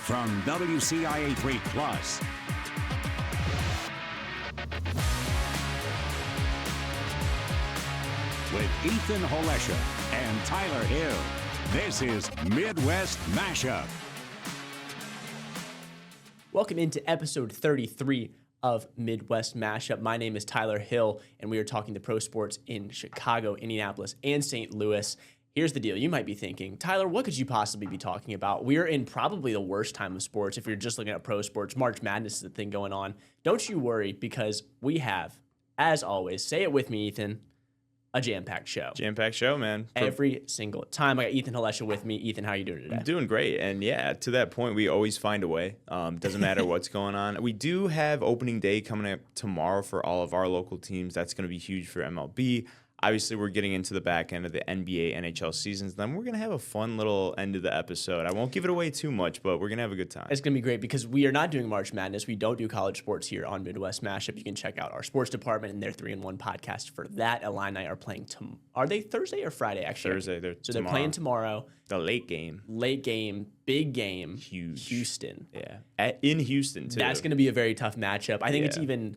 from WCIA 3 Plus. With Ethan Holesha and Tyler Hill, this is Midwest Mashup. Welcome into episode 33 of Midwest Mashup. My name is Tyler Hill, and we are talking to pro sports in Chicago, Indianapolis, and St. Louis. Here's the deal. You might be thinking, Tyler, what could you possibly be talking about? We're in probably the worst time of sports if you're just looking at pro sports. March Madness is the thing going on. Don't you worry, because we have, as always, say it with me, Ethan, a jam-packed show. Jam-packed show, man. Every single time. I got Ethan Holesha with me. Ethan, how are you doing today? I'm doing great. And yeah, to that point, we always find a way. Doesn't matter what's going on. We do have opening day coming up tomorrow for all of our local teams. That's going to be huge for MLB. Obviously, we're getting into the back end of the NBA, NHL seasons. Then we're going to have a fun little end of the episode. I won't give it away too much, but we're going to have a good time. It's going to be great because we are not doing March Madness. We don't do college sports here on Midwest Mashup. You can check out our sports department and their 3-in-1 podcast for that. Illini are playing are they Thursday or Friday, actually? Thursday. They're playing tomorrow. The late game. Big game. Huge. Houston. Yeah. In Houston, too. That's going to be a very tough matchup. I think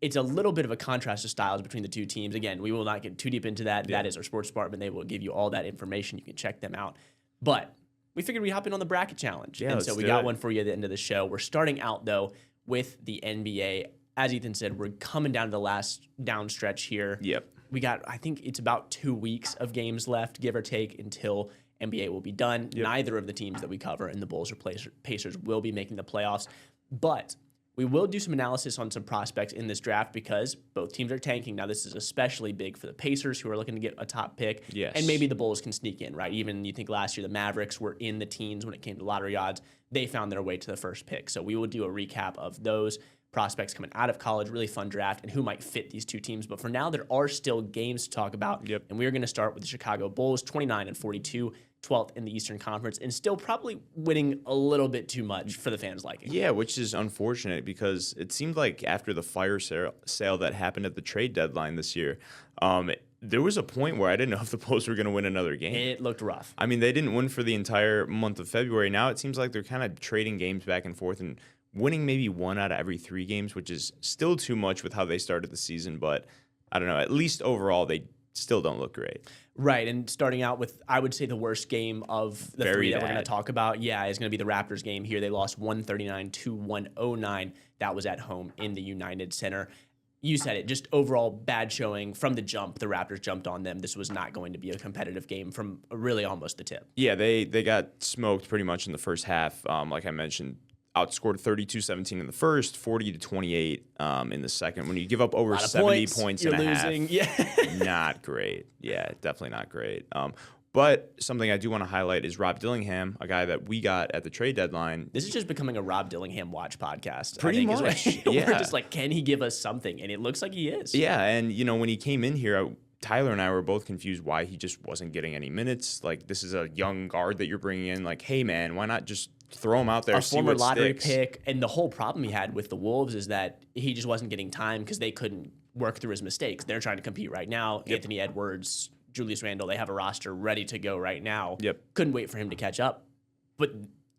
it's a little bit of a contrast of styles between the two teams. Again, we will not get too deep into that. Yeah. That is our sports department. They will give you all that information. You can check them out. But we figured we'd hop in on the bracket challenge. Yeah, and so we got one for you at the end of the show. We're starting out, though, with the NBA. As Ethan said, we're coming down to the last down stretch here. Yep. We got, I think it's about 2 weeks of games left, give or take, until NBA will be done. Yep. Neither of the teams that we cover in the Bulls or Pacers will be making the playoffs. But we will do some analysis on some prospects in this draft because both teams are tanking. Now, this is especially big for the Pacers, who are looking to get a top pick. Yes. And maybe the Bulls can sneak in, right? Even you think last year the Mavericks were in the teens when it came to lottery odds. They found their way to the first pick. So we will do a recap of those prospects coming out of college, really fun draft, and who might fit these two teams. But for now, there are still games to talk about. Yep. And we are going to start with the Chicago Bulls, 29-42. 12th in the Eastern Conference, and still probably winning a little bit too much for the fans' liking. Yeah, which is unfortunate because it seemed like after the fire sale that happened at the trade deadline this year, there was a point where I didn't know if the Bulls were going to win another game. It looked rough. I mean, they didn't win for the entire month of February. Now it seems like they're kind of trading games back and forth and winning maybe 1 out of every 3 games, which is still too much with how they started the season. But I don't know. At least overall, they still don't look great. Right, and starting out with, I would say, the worst game of the three that we're going to talk about, is going to be the Raptors game here. They lost 139-109. That was at home in the United Center. You said it, just overall bad showing from the jump. The Raptors jumped on them. This was not going to be a competitive game from really almost the tip. Yeah, they got smoked pretty much in the first half, like I mentioned. Outscored 32-17 in the first, 40-28 in the second. When you give up over 70 points in a losing. Half, not great. Yeah, definitely not great. But something I do want to highlight is Rob Dillingham, a guy that we got at the trade deadline. This is just becoming a Rob Dillingham watch podcast. Pretty much. We're just like, can he give us something? And it looks like he is. Yeah, and when he came in here, Tyler and I were both confused why he just wasn't getting any minutes. Like, this is a young guard that you're bringing in. Like, hey, man, why not just throw him out there, see what sticks? A former lottery pick. And the whole problem he had with the Wolves is that he just wasn't getting time because they couldn't work through his mistakes. They're trying to compete right now. Yep. Anthony Edwards, Julius Randle, they have a roster ready to go right now. Yep. Couldn't wait for him to catch up. But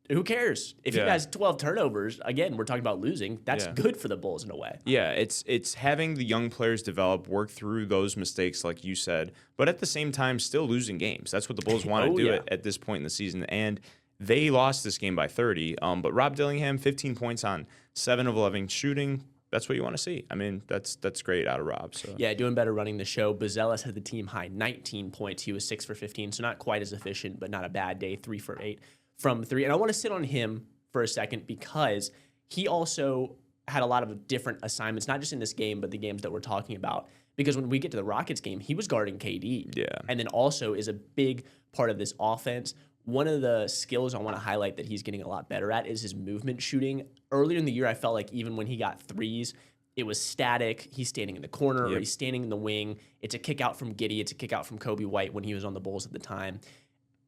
who cares? If he has 12 turnovers, again, we're talking about losing. That's good for the Bulls in a way. Yeah, it's having the young players develop, work through those mistakes, like you said, but at the same time, still losing games. That's what the Bulls want to do at this point in the season. And they lost this game by 30. But Rob Dillingham, 15 points on 7 of 11 shooting. That's what you want to see. I mean, that's great out of Rob. So. Yeah, doing better running the show. Bazelis had the team high 19 points. He was 6 for 15, so not quite as efficient, but not a bad day. 3 for 8 from 3. And I want to sit on him for a second because he also had a lot of different assignments, not just in this game, but the games that we're talking about. Because when we get to the Rockets game, he was guarding KD. Yeah. And then also is a big part of this offense. One of the skills I want to highlight that he's getting a lot better at is his movement shooting. Earlier in the year, I felt like even when he got threes, it was static. He's standing in the corner or he's standing in the wing. It's a kick out from Giddey. It's a kick out from Kobe White when he was on the Bulls at the time.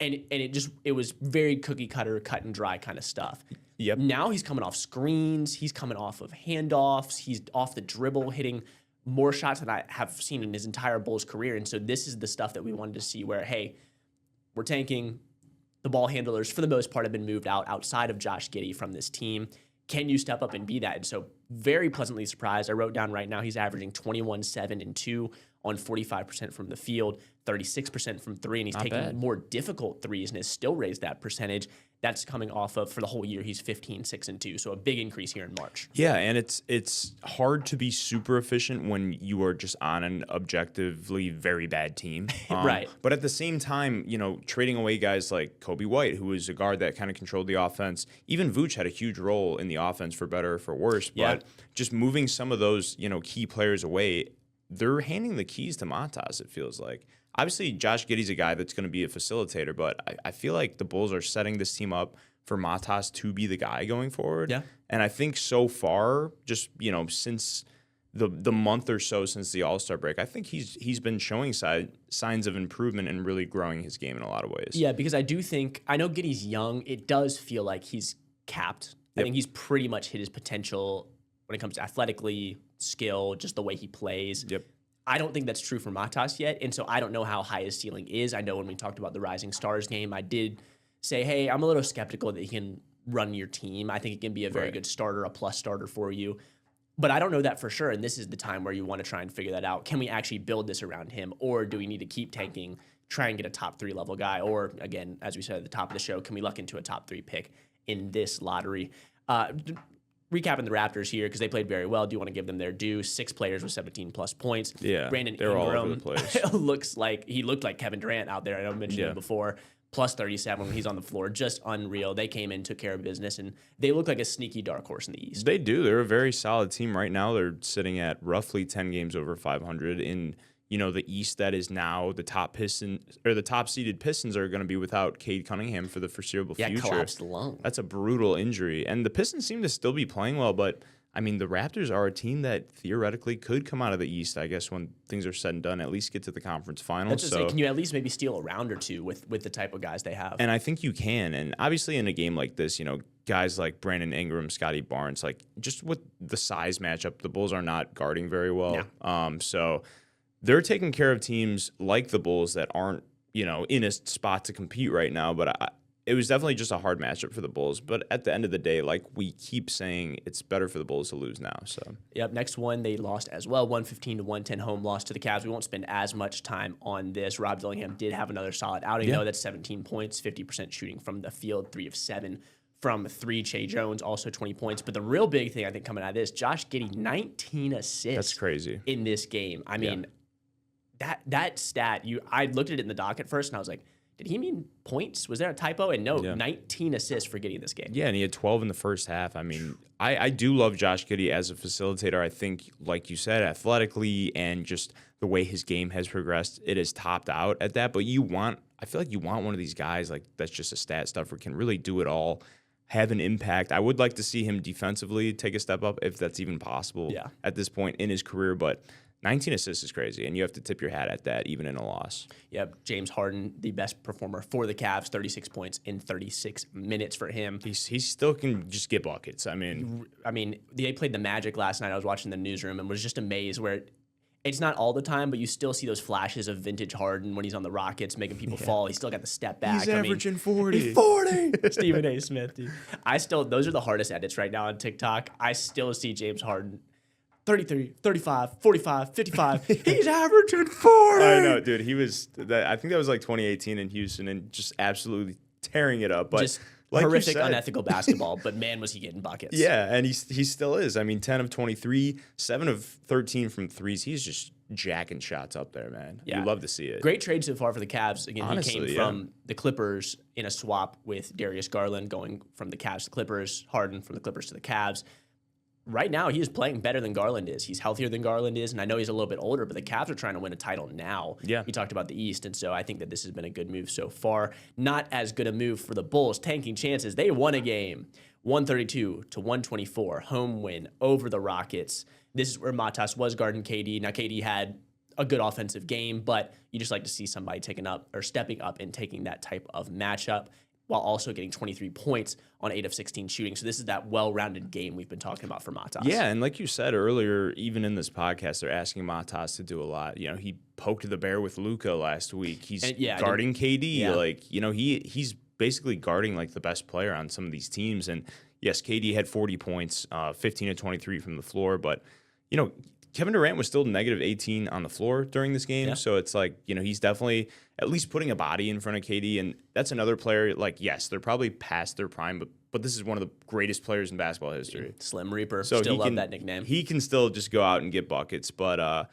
And it was very cookie cutter, cut and dry kind of stuff. Yep. Now he's coming off screens. He's coming off of handoffs. He's off the dribble, hitting more shots than I have seen in his entire Bulls career. And so this is the stuff that we wanted to see where, hey, we're tanking. the ball handlers, for the most part, have been moved outside of Josh Giddey from this team. Can you step up and be that? And so very pleasantly surprised. I wrote down right now he's averaging 21, 7, and 2 on 45% from the field, 36% from three, and he's taking more difficult threes and has still raised that percentage. That's coming off of, for the whole year, he's 15, 6, and 2. So a big increase here in March. Yeah, and it's hard to be super efficient when you are just on an objectively very bad team. Right. But at the same time, trading away guys like Kobe White, who was a guard that kind of controlled the offense. Even Vooch had a huge role in the offense for better or for worse. But just moving some of those, key players away, they're handing the keys to Matas, it feels like. Obviously, Josh Giddey's a guy that's going to be a facilitator, but I feel like the Bulls are setting this team up for Matas to be the guy going forward. Yeah. And I think so far, just, since the month or so since the All-Star break, I think he's been showing signs of improvement and really growing his game in a lot of ways. Yeah, because I know Giddey's young. It does feel like he's capped. I think he's pretty much hit his potential when it comes to athletically, skill, just the way he plays. Yep. I don't think that's true for Matas yet, and so I don't know how high his ceiling is. I know when we talked about the Rising Stars game, I did say, hey, I'm a little skeptical that he can run your team. I think he can be a very good starter, a plus starter for you. But I don't know that for sure, and this is the time where you want to try and figure that out. Can we actually build this around him, or do we need to keep tanking, try and get a top 3 level guy? Or, again, as we said at the top of the show, can we luck into a top 3 pick in this lottery? Recapping the Raptors here, because they played very well. Do you want to give them their due? 6 players with 17-plus points. Yeah, Brandon they're Ingram all over the place. he looked like Kevin Durant out there. I mentioned him before. Plus 37 when he's on the floor. Just unreal. They came in, took care of business, and they look like a sneaky dark horse in the East. They do. They're a very solid team right now. They're sitting at roughly 10 games over 500 in the East. That is now the top the top seeded Pistons are going to be without Cade Cunningham for the foreseeable future. Collapsed lung. That's a brutal injury, and the Pistons seem to still be playing well, but I mean, the Raptors are a team that theoretically could come out of the East, I guess, when things are said and done, at least get to the conference finals. So, can you at least maybe steal a round or two with the type of guys they have? And I think you can. And obviously in a game like this, guys like Brandon Ingram, Scotty Barnes, like just with the size matchup, the Bulls are not guarding very well. Yeah. So they're taking care of teams like the Bulls that aren't, in a spot to compete right now. But it was definitely just a hard matchup for the Bulls. But at the end of the day, like we keep saying, it's better for the Bulls to lose now. So yep, next one they lost as well, 115-110 home loss to the Cavs. We won't spend as much time on this. Rob Dillingham did have another solid outing, though. That's 17 points, 50% shooting from the field, 3 of 7 from 3. Che Jones, also 20 points. But the real big thing, I think, coming out of this, Josh Giddey, 19 assists. That's crazy. In this game. I mean, that stat, I looked at it in the doc at first, and I was like, did he mean points? Was there a typo? And no, 19 assists for Giddey this game. Yeah, and he had 12 in the first half. I mean, I do love Josh Giddey as a facilitator. I think, like you said, athletically and just the way his game has progressed, it has topped out at that. But I feel like you want one of these guys like that's just a stat stuffer, can really do it all, have an impact. I would like to see him defensively take a step up if that's even possible at this point in his career. But 19 assists is crazy, and you have to tip your hat at that, even in a loss. Yep, James Harden, the best performer for the Cavs, 36 points in 36 minutes for him. He still can just get buckets. I mean, they played the Magic last night. I was watching the newsroom and was just amazed where it's not all the time, but you still see those flashes of vintage Harden when he's on the Rockets, making people fall. He's still got the step back. He's averaging 40. 40! Stephen A. Smith, dude. Those are the hardest edits right now on TikTok. I still see James Harden 33, 35, 45, 55. He's averaging 40. I know, dude. I think that was like 2018 in Houston and just absolutely tearing it up. But just like horrific, unethical basketball. But man, was he getting buckets. Yeah, and he still is. I mean, 10 of 23, 7 of 13 from threes. He's just jacking shots up there, man. Yeah. You love to see it. Great trade so far for the Cavs. Again, honestly, he came from the Clippers in a swap with Darius Garland, going from the Cavs to Clippers, Harden from the Clippers to the Cavs. Right now, he is playing better than Garland is. He's healthier than Garland is, and I know he's a little bit older, but the Cavs are trying to win a title now. Yeah. He talked about the East, and so I think that this has been a good move so far. Not as good a move for the Bulls, tanking chances. They won a game, 132-124, home win over the Rockets. This is where Matas was guarding KD. Now, KD had a good offensive game, but you just like to see somebody stepping up and taking that type of matchup, while also getting 23 points on 8 of 16 shooting. So this is that well-rounded game we've been talking about for Matas. Yeah, and like you said earlier, even in this podcast, they're asking Matas to do a lot. He poked the bear with Luka last week. He's guarding KD. Yeah. He's basically guarding like the best player on some of these teams. And yes, KD had 40 points, 15 to 23 from the floor, but Kevin Durant was still negative 18 on the floor during this game. Yeah. So it's like, he's definitely at least putting a body in front of KD. And that's another player, like, yes, they're probably past their prime, but this is one of the greatest players in basketball history. Slim Reaper. So still love that nickname. He can still just go out and get buckets. But,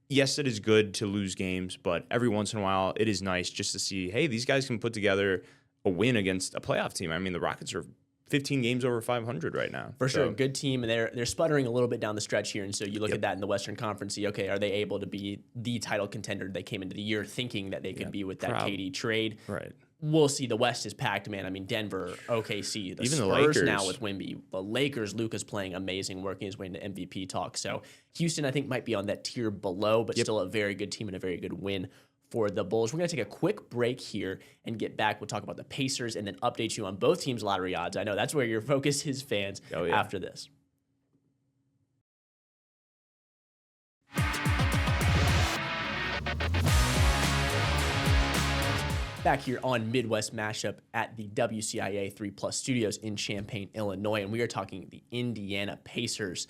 yes, it is good to lose games, but every once in a while it is nice just to see, hey, these guys can put together a win against a playoff team. I mean, the Rockets are 15 games over 500 right now. For sure, good team, and they're sputtering a little bit down the stretch here. And so you look at that in the Western Conference, see, okay, are they able to be the title contender they came into the year thinking that they could be with that KD trade? Right. We'll see. The West is packed, man. I mean, Denver, OKC, Even Spurs the Lakers now with Wemby, the Lakers. Luka's playing amazing, working his way into MVP talk. So Houston, I think, might be on that tier below, but still a very good team and a very good win for the Bulls. We're going to take a quick break here and get back. We'll talk about the Pacers and then update you on both teams' lottery odds. I know that's where your focus is, fans, after this. Back here on Midwest Mashup at the WCIA 3+ Studios in Champaign, Illinois, and we are talking the Indiana Pacers.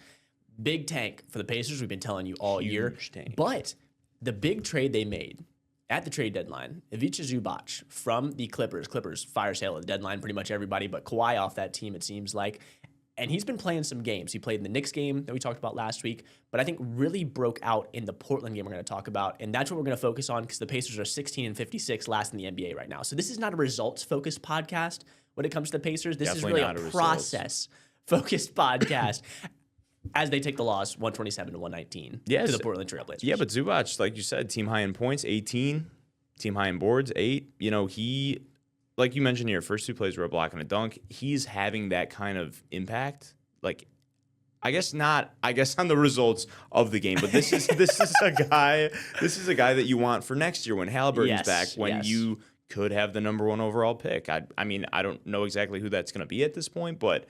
Big tank for the Pacers, we've been telling you all year. Tank. But the big trade they made at the trade deadline, Ivica Zubac from the Clippers. Clippers fire sale at the deadline, pretty much everybody but Kawhi off that team, it seems like. And he's been playing some games. He played in the Knicks game that we talked about last week, but I think really broke out in the Portland game we're going to talk about. And that's what we're going to focus on because the Pacers are 16-56, last in the NBA right now. So this is not a results-focused podcast when it comes to the Pacers. This Definitely is really a process-focused podcast as they take the loss 127-119 to the Portland Trailblazers. Yeah, but Zubac, like you said, team high in points, 18, team high in boards, 8. He... Like you mentioned here, first two plays were a block and a dunk. He's having that kind of impact. Like, I guess not. I guess on the results of the game, but this is a guy. This is a guy that you want for next year when Halliburton's back. When you could have the number 1 overall pick. I mean, I don't know exactly who that's going to be at this point, but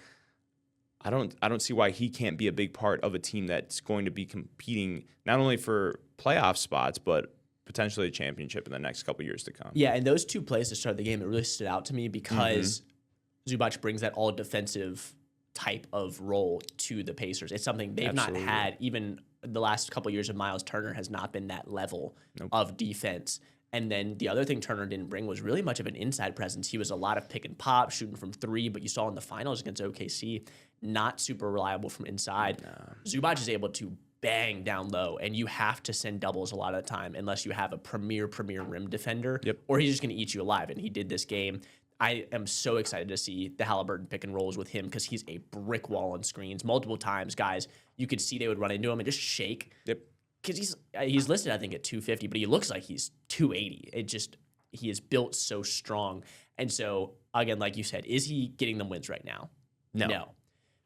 I don't see why he can't be a big part of a team that's going to be competing not only for playoff spots, but potentially a championship in the next couple years to come. Yeah, and those two plays to start the game, it really stood out to me because Zubac brings that all defensive type of role to the Pacers. It's something they've not had. Even the last couple years of Miles Turner has not been that level of defense. And then the other thing Turner didn't bring was really much of an inside presence. He was a lot of pick and pop, shooting from 3, but you saw in the finals against OKC, not super reliable from inside. Zubac is able to bang down low, and you have to send doubles a lot of the time unless you have a premier rim defender, or he's just going to eat you alive, and he did this game. I am so excited to see the Halliburton pick and rolls with him because he's a brick wall on screens. Multiple times, guys, you could see they would run into him and just shake. Because he's listed, I think, at 250, but he looks like he's 280. He is built so strong. And so, again, like you said, is he getting them wins right now? No.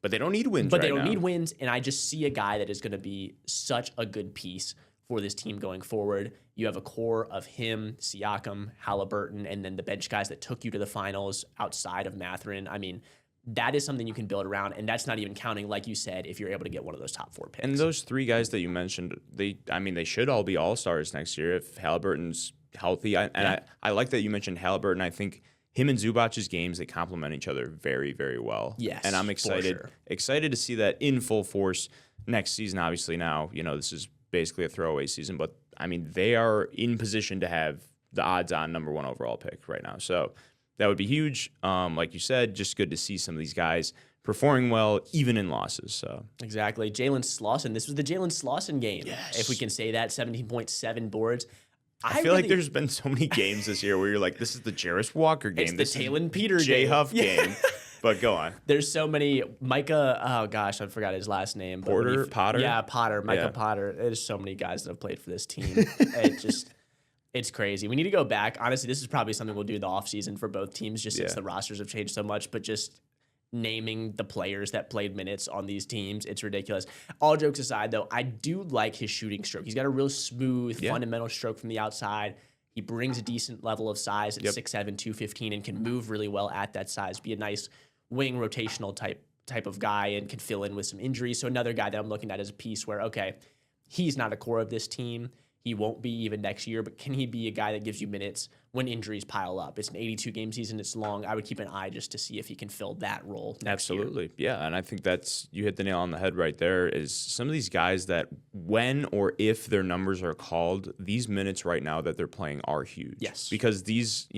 But they don't need wins But they don't need wins, and I just see a guy that is going to be such a good piece for this team going forward. You have a core of him, Siakam, Halliburton, and then the bench guys that took you to the finals outside of Mathurin. I mean, that is something you can build around, and that's not even counting, like you said, if you're able to get one of those top 4 picks. And those 3 guys that you mentioned, they should all be all-stars next year if Halliburton's healthy. I like that you mentioned Halliburton. I think him and Zubac's games, they complement each other very, very well. Yes, and I'm excited to see that in full force next season. Obviously now, this is basically a throwaway season, but I mean, they are in position to have the odds-on number 1 overall pick right now. So that would be huge. Like you said, just good to see some of these guys performing well, even in losses. So exactly. Jalen Slauson. This was the Jalen Slauson game, if we can say that. 17.7 boards. I feel like there's been so many games this year where you're like, this is the Jarris Walker game. It's the Talon Peter J. game. Huff game. But go on. There's so many. Micah, oh gosh, I forgot his last name. Potter? Yeah, Potter. Micah Potter. There's so many guys that have played for this team. It's crazy. We need to go back. Honestly, this is probably something we'll do the offseason for both teams just since the rosters have changed so much. But just naming the players that played minutes on these teams, it's ridiculous. All jokes aside, though, I do like his shooting stroke. He's got a real smooth, fundamental stroke from the outside. He brings a decent level of size at 6'7", 215, and can move really well at that size. Be a nice wing rotational type of guy and can fill in with some injuries. So another guy that I'm looking at as a piece where, okay, he's not a core of this team. He won't be even next year, but can he be a guy that gives you minutes when injuries pile up. It's an 82-game season. It's long. I would keep an eye just to see if he can fill that role next year. Absolutely. Yeah, and I think you hit the nail on the head right there, is some of these guys that when or if their numbers are called, these minutes right now that they're playing are huge. Yes. Because these,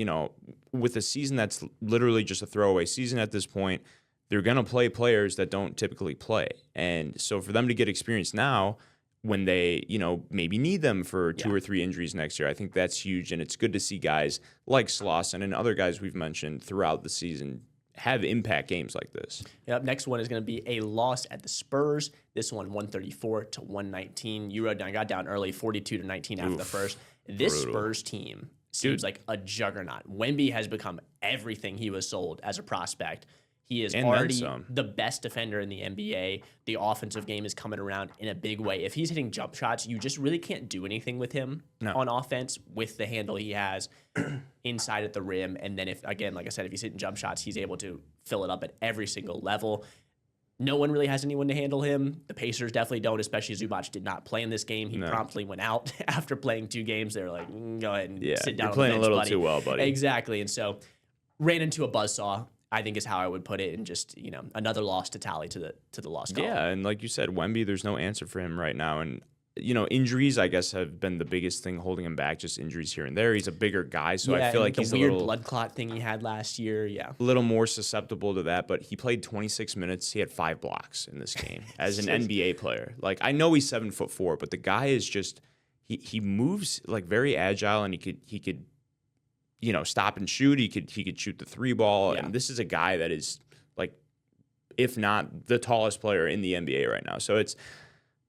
with a season that's literally just a throwaway season at this point, they're going to play players that don't typically play. And so for them to get experience now, when they, maybe need them for 2 or 3 injuries next year, I think that's huge. And it's good to see guys like Slauson and other guys we've mentioned throughout the season have impact games like this. Yep. Next one is going to be a loss at the Spurs. This one, 134-119. You got down early, 42-19 after the first. This brutal. Spurs team seems like a juggernaut. Wemby has become everything he was sold as a prospect. He is already the best defender in the NBA. The offensive game is coming around in a big way. If he's hitting jump shots, you just really can't do anything with him on offense with the handle he has inside at the rim. And then if, again, like I said, if he's hitting jump shots, he's able to fill it up at every single level. No one really has anyone to handle him. The Pacers definitely don't, especially Zubac did not play in this game. He promptly went out after playing 2 games. They were like, go ahead and sit down. You're playing on the bench, a little buddy. too well, buddy. Exactly. And so ran into a buzzsaw, I think is how I would put it, and just, another loss to tally to the loss column. Yeah, and like you said, Wemby, there's no answer for him right now. And, injuries, I guess, have been the biggest thing holding him back, just injuries here and there. He's a bigger guy, so I feel like he's the weird blood clot thing he had last year, a little more susceptible to that. But he played 26 minutes. He had 5 blocks in this game as an NBA player. Like, I know he's 7'4", but the guy is just he moves like very agile, and he could stop and shoot. He could shoot the 3 ball, and this is a guy that is like, if not the tallest player in the NBA right now. So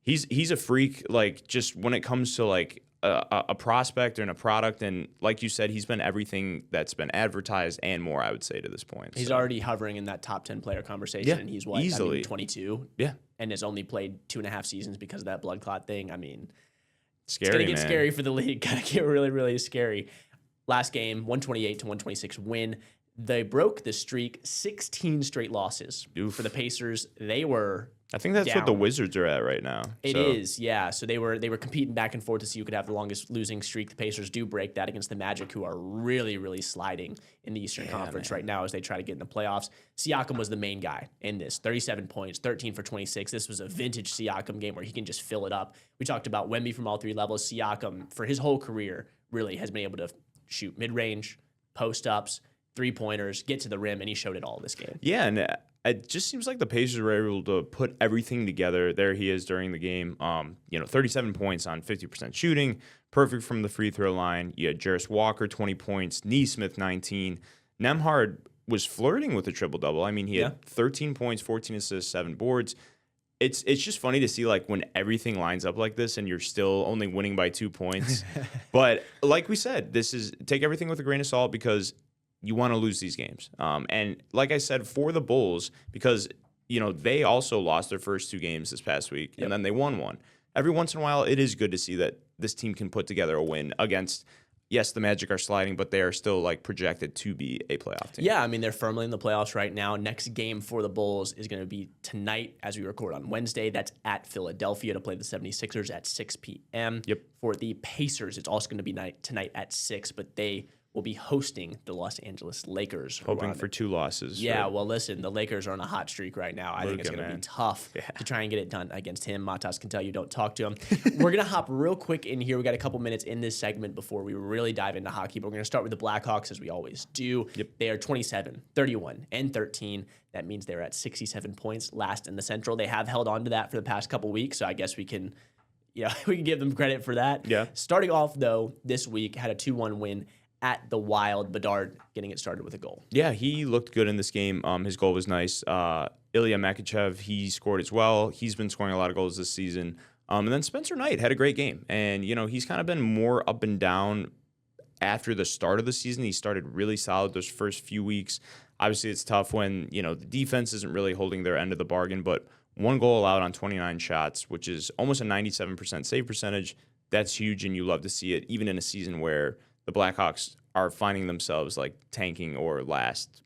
he's a freak. Like, just when it comes to like a prospect and a product, and like you said, he's been everything that's been advertised and more, I would say, to this point. He's already hovering in that top 10 player conversation, and he's easily 22. Yeah, and has only played 2.5 seasons because of that blood clot thing. I mean, scary. It's gonna get scary for the league. Gotta get really, really scary. Last game, 128-126 win. They broke the streak, 16 straight losses. For the Pacers. They were I think that's what the Wizards are at right now. It is, yeah. So they were competing back and forth to see who could have the longest losing streak. The Pacers do break that against the Magic, who are really, really sliding in the Eastern Conference right now as they try to get in the playoffs. Siakam was the main guy in this. 37 points, 13 for 26. This was a vintage Siakam game where he can just fill it up. We talked about Wemby from all 3 levels. Siakam, for his whole career, really has been able to shoot mid-range, post-ups, 3-pointers, get to the rim, and he showed it all this game. Yeah, and it just seems like the Pacers were able to put everything together. There he is during the game. 37 points on 50% shooting, perfect from the free throw line. You had Jarris Walker, 20 points, Nesmith, 19. Nembhard was flirting with a triple-double. I mean, he had 13 points, 14 assists, 7 boards. It's just funny to see, like, when everything lines up like this and you're still only winning by 2 points. But like we said, take everything with a grain of salt, because you want to lose these games. And like I said, for the Bulls, because, they also lost their first 2 games this past week, and then they won 1. Every once in a while, it is good to see that this team can put together a win against, yes, the Magic are sliding, but they are still like projected to be a playoff team. Yeah, I mean, they're firmly in the playoffs right now. Next game for the Bulls is going to be tonight as we record on Wednesday. That's at Philadelphia to play the 76ers at 6 p.m. Yep. For the Pacers, it's also going to be tonight at 6, but they will be hosting the Los Angeles Lakers. Hoping for 2 losses. Yeah, well, listen, the Lakers are on a hot streak right now. I think it's going to be tough to try and get it done against him. Matas can tell you don't talk to him. We're going to hop real quick in here. We got a couple minutes in this segment before we really dive into hockey, but we're going to start with the Blackhawks, as we always do. Yep. They are 27, 31, and 13. That means they're at 67 points, last in the Central. They have held on to that for the past couple weeks, so I guess we can give them credit for that. Yeah. Starting off, though, this week, had a 2-1 win at the Wild. Bedard getting it started with a goal. Yeah, he looked good in this game. His goal was nice. Ilya Makachev, he scored as well. He's been scoring a lot of goals this season. And then Spencer Knight had a great game. And, he's kind of been more up and down after the start of the season. He started really solid those first few weeks. Obviously, it's tough when, the defense isn't really holding their end of the bargain. But 1 goal allowed on 29 shots, which is almost a 97% save percentage. That's huge, and you love to see it, even in a season where the Blackhawks are finding themselves like tanking or last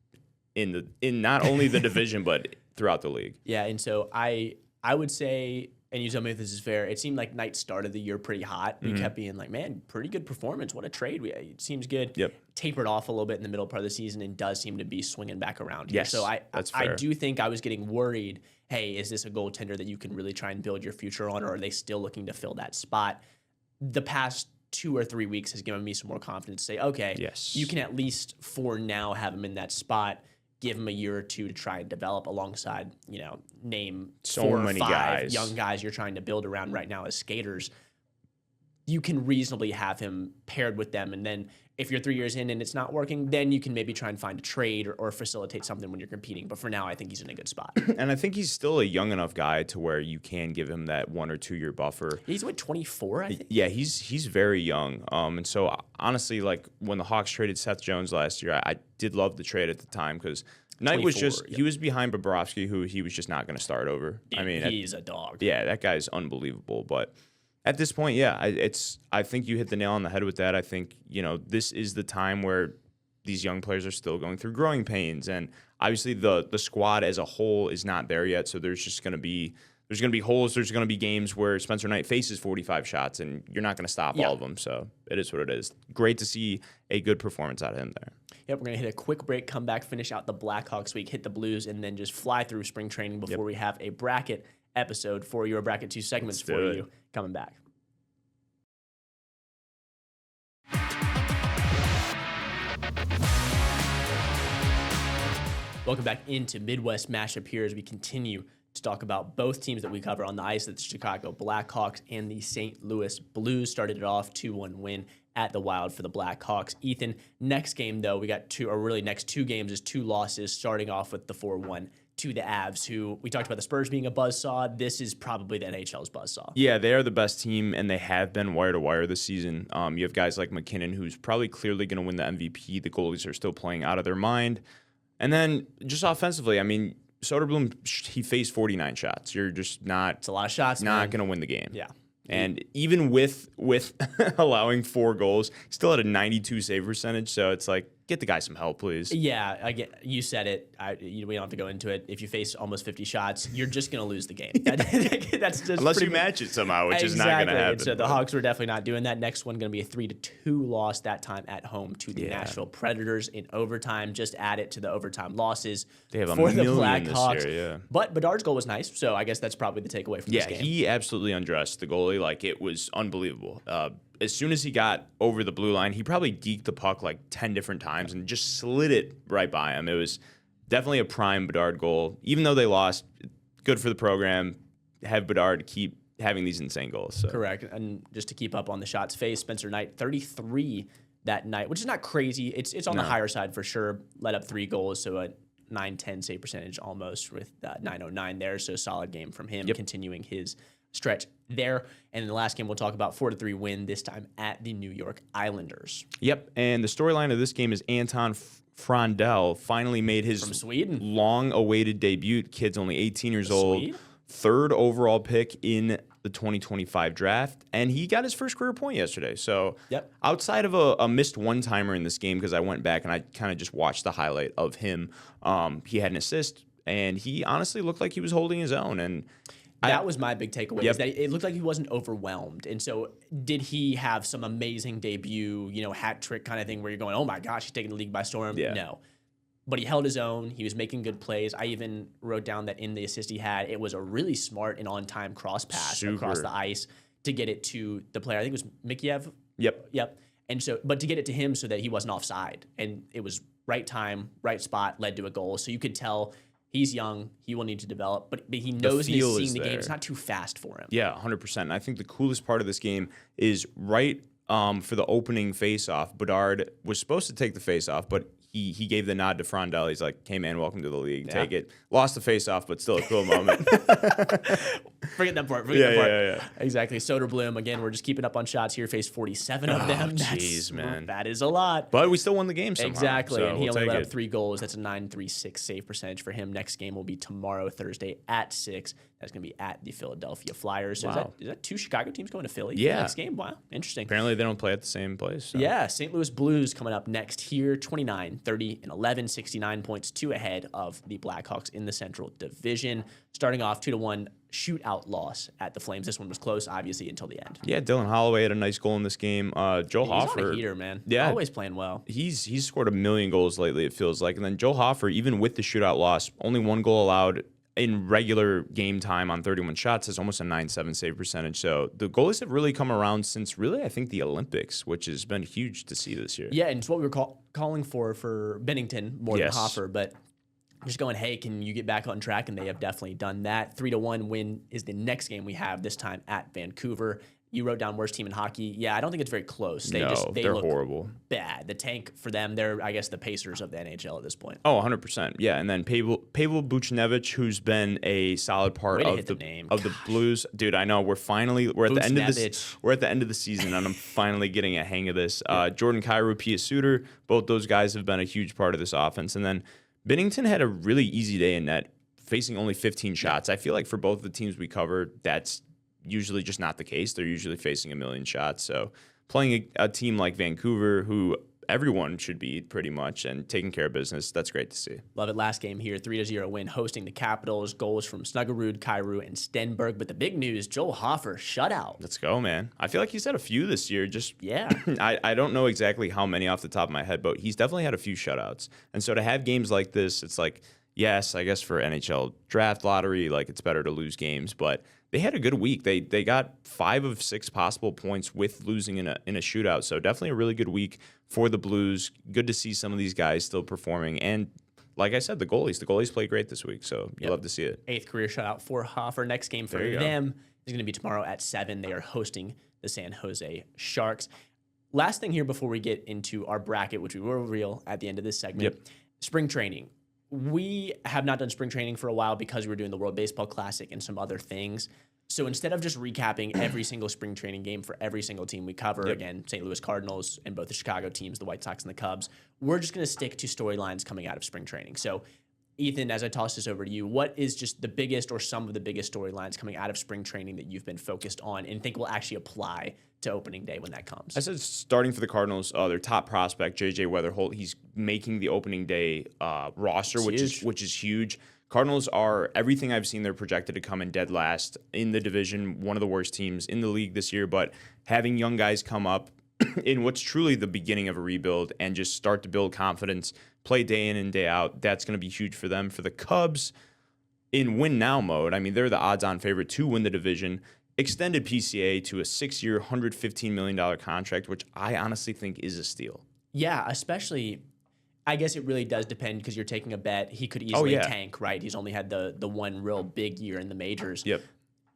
in not only the division but throughout the league. Yeah, and so I would say and you tell me if this is fair, it seemed like Knight started the year pretty hot. We kept being like, man, pretty good performance. What a trade. It seems good. Yep. Tapered off a little bit in the middle part of the season and does seem to be swinging back around here. Yes, So that's I fair. do think I was getting worried, hey, is this a goaltender that you can really try and build your future on, or are they still looking to fill that spot? The past 2 or 3 weeks has given me some more confidence to say, okay, Yes. you can at least for now have him in that spot. Give him a year or two to try and develop alongside, name So 4 or many 5 guys. young guys you're trying to build around right now as skaters. You can reasonably have him paired with them. And then if you're 3 years in and it's not working, then you can maybe try and find a trade or facilitate something when you're competing. But for now, I think he's in a good spot. And I think he's still a young enough guy to where you can give him that 1 or 2 year buffer. He's 24, I think. Yeah, he's very young. And so honestly, like when the Hawks traded Seth Jones last year, I did love the trade at the time because Knight was 24, he was behind Bobrovsky, who he was just not going to start over. I mean, he's a dog. yeah, that guy's unbelievable. But at this point, yeah, I think you hit the nail on the head with that. I think, this is the time where these young players are still going through growing pains. And obviously the squad as a whole is not there yet. So there's going to be holes. There's going to be games where Spencer Knight faces 45 shots and you're not going to stop all of them. So it is what it is. Great to see a good performance out of him there. Yep, we're going to hit a quick break, come back, finish out the Blackhawks week, hit the Blues, and then just fly through spring training before we have a bracket episode for your bracket 2 segments for you coming back. Welcome back into Midwest Mashup here as we continue to talk about both teams that we cover on the ice, the Chicago Blackhawks and the St. Louis Blues. Started it off 2-1 win at the Wild for the Blackhawks. Ethan, next game though, we got next 2 games is 2 losses, starting off with the 4-1 to the Avs, who we talked about the Spurs being a buzzsaw. This is probably the NHL's buzzsaw. Yeah, they are the best team, and they have been wire to wire this season. You have guys like McKinnon, who's probably clearly going to win the MVP. The goalies are still playing out of their mind. And then just offensively, I mean, Soderblom, he faced 49 shots. You're just not. It's a lot of shots. Not going to win the game. Yeah. And even with allowing 4 goals, still had a 92 save percentage. So it's like, get the guy some help, please. Yeah, you said it. We don't have to go into it. If you face almost 50 shots, you're just going to lose the game. That's just unless you match it somehow, which is not going to happen. So the Hawks were definitely not doing that. Next one going to be a 3-2 loss, that time at home to the Nashville Predators in overtime. Just add it to the overtime losses they have for a the million Blackhawks. this year, yeah. But Bedard's goal was nice, so I guess that's probably the takeaway from this game. Yeah, he absolutely undressed the goalie. Like, it was unbelievable. As soon as he got over the blue line, he probably deked the puck like 10 different times and just slid it right by him. It was definitely a prime Bedard goal. Even though they lost, good for the program. Have Bedard keep having these insane goals. So. Correct. And just to keep up on the shots faced, Spencer Knight, 33 that night, which is not crazy. It's on the higher side for sure. Let up 3 goals, so a 9-10 save percentage almost with 909 there. So solid game from him, continuing his stretch there. And in the last game, we'll talk about 4-3 win, this time at the New York Islanders. Yep. And the storyline of this game is Anton Frondell finally made his From Sweden. long-awaited debut. Kid's only 18 years old. Swede? 3rd overall pick in the 2025 draft. And he got his first career point yesterday. So outside of a missed one-timer in this game, because I went back and I kind of just watched the highlight of him, he had an assist. And he honestly looked like he was holding his own. And that was my big takeaway, is that it looked like he wasn't overwhelmed. And so did he have some amazing debut, hat trick kind of thing where you're going, oh my gosh, he's taking the league by storm? Yeah. No. But he held his own. He was making good plays. I even wrote down that in the assist he had, it was a really smart and on-time cross pass across the ice to get it to the player. I think it was Mikheyev. Yep. And so, but to get it to him so that he wasn't offside. And it was right time, right spot, led to a goal. So you could tell he's young. He will need to develop, but he knows he's seeing the game. It's not too fast for him. Yeah, 100%. And I think the coolest part of this game is right for the opening faceoff. Bedard was supposed to take the faceoff, but he gave the nod to Frondell. He's like, hey, man, welcome to the league. Take it. Lost the faceoff, but still a cool moment. Forget that part. Yeah. Exactly. Soderblom, again, we're just keeping up on shots here. Faced 47 of them. Jeez, man. That is a lot. But we still won the game somehow. Exactly. So and he only let up it. 3 goals. That's a 936 save percentage for him. Next game will be tomorrow, Thursday at 6. That's going to be at the Philadelphia Flyers. So Wow. is that 2 Chicago teams going to Philly for Yeah. the next game? Wow, interesting. Apparently they don't play at the same place. So. Yeah, St. Louis Blues coming up next here, 29, 30, and 11, 69 points, 2 ahead of the Blackhawks in the Central Division. Starting off 2-1 shootout loss at the Flames. This one was close, obviously, until the end. Yeah, Dylan Holloway had a nice goal in this game. Joe He's Hofer, on a heater, man. Yeah. Always playing well. He's scored 1 million goals lately, it feels like. And then Joe Hofer, even with the shootout loss, only 1 goal allowed in regular game time on 31 shots, has almost a 9.7 save percentage. So the goalies have really come around since really, I think, the Olympics, which has been huge to see this year. Yeah, and it's what we were calling for Bennington more Yes. than Hofer, but just going, hey, can you get back on track? And they have definitely done that. 3-1 win is the next game we have, this time at Vancouver. You wrote down worst team in hockey. Yeah, I don't think it's very close. They they're look horrible. bad. The tank for them, they're, I guess, the Pacers of the NHL at this point. Oh, 100%. Yeah, and then Pavel Buchnevich, who's been a solid part Way to of hit the name. the Blues. Dude, I know we're at the end of this. Buchnevich. We're at the end of the season, and I'm finally getting a hang of this. Jordan Kyrou, Pia Suter, both those guys have been a huge part of this offense. And then Bennington had a really easy day in net, facing only 15 shots. I feel like for both the teams we covered, that's usually just not the case. They're usually facing 1 million shots. So playing a team like Vancouver, who everyone should beat pretty much, and taking care of business, that's great to see. Love it. Last game here, 3-0 win, hosting the Capitals. Goals from Snuggerud, Kyrou, and Stenberg. But the big news, Joel Hofer, shutout. Let's go, man. I feel like he's had a few this year. Yeah. I don't know exactly how many off the top of my head, but he's definitely had a few shutouts. And so to have games like this, it's like, yes, I guess for NHL draft lottery, like it's better to lose games, but they had a good week. They got 5 of 6 possible points with losing in a shootout. So definitely a really good week for the Blues. Good to see some of these guys still performing. And like I said, the goalies played great this week. So you love to see it. 8th career shutout for Hofer. Next game for them is going to be tomorrow at 7. They are hosting the San Jose Sharks. Last thing here before we get into our bracket, which we will reveal at the end of this segment. Yep. Spring training. We have not done spring training for a while because we were doing the World Baseball Classic and some other things. So instead of just recapping every single spring training game for every single team we cover, again, St. Louis Cardinals and both the Chicago teams, the White Sox and the Cubs, we're just going to stick to storylines coming out of spring training. So, Ethan, as I toss this over to you, what is just the biggest or some of the biggest storylines coming out of spring training that you've been focused on and think will actually apply to opening day when that comes? I said starting for the Cardinals, their top prospect, J.J. Weatherholt, he's making the opening day roster, which is huge. Cardinals are, everything I've seen, they're projected to come in dead last in the division, one of the worst teams in the league this year, but having young guys come up in what's truly the beginning of a rebuild and just start to build confidence, play day in and day out, that's going to be huge for them. For the Cubs, in win-now mode, I mean, they're the odds-on favorite to win the division, extended PCA to a 6-year, $115 million contract, which I honestly think is a steal. Yeah, especially, I guess it really does depend because you're taking a bet. He could easily tank, right? He's only had the one real big year in the majors. Yep.